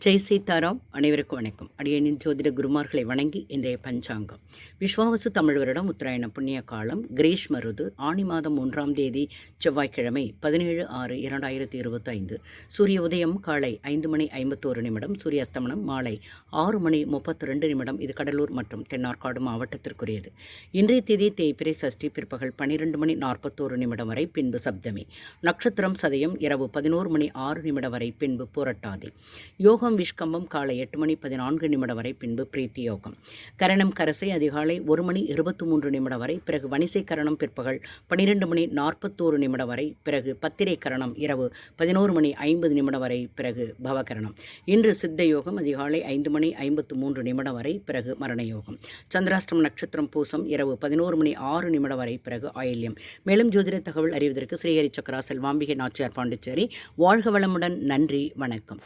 ஜெய் சீதாராம். அனைவருக்கும் வணக்கம். அடியனின் ஜோதிட குருமார்களை வணங்கி இன்றைய பஞ்சாங்கம். விஸ்வாவசு தமிழ் வருடம் உத்தராயண புண்ணிய காலம் கிரீஷ்ம ருது ஆணி மாதம் 1ஆம் தேதி செவ்வாய்க்கிழமை 17/6/2025. சூரிய உதயம் காலை 5:51. சூரிய அஸ்தமனம் மாலை 6:32. இது கடலூர் மற்றும் தென்னார்காடு மாவட்டத்திற்குரியது. இன்றைய தேதி தேய்பிறை சஷ்டி பிற்பகல் 12:41 வரை, பின்பு சப்தமி. நட்சத்திரம் சதயம் இரவு 11:06 வரை, பின்பு புரட்டாதி. யோகம் விஷ்கம்பம் காலை 8:14 வரை, பின்பு பிரீத்தி யோகம். கரணம் கரசை அதிகாலை 1:23 வரை, பிறகு வணிசை கரணம் பிற்பகல் 12:41 வரை, பிறகு பத்திரை கரணம் இரவு 11:50 வரை, பிறகு பவகரணம். இன்று சித்த யோகம் அதிகாலை 5:53 வரை, பிறகு மரண யோகம். சந்திராஷ்டம நட்சத்திரம் பூசம் இரவு 11:06 வரை, பிறகு ஆயில்யம். மேலும் ஜோதிட தகவல் அறிவதற்கு ஸ்ரீஹரி சக்கரா செல்வாம்பிகை நாச்சியார், பாண்டிச்சேரி. வாழ்க வளமுடன். நன்றி, வணக்கம்.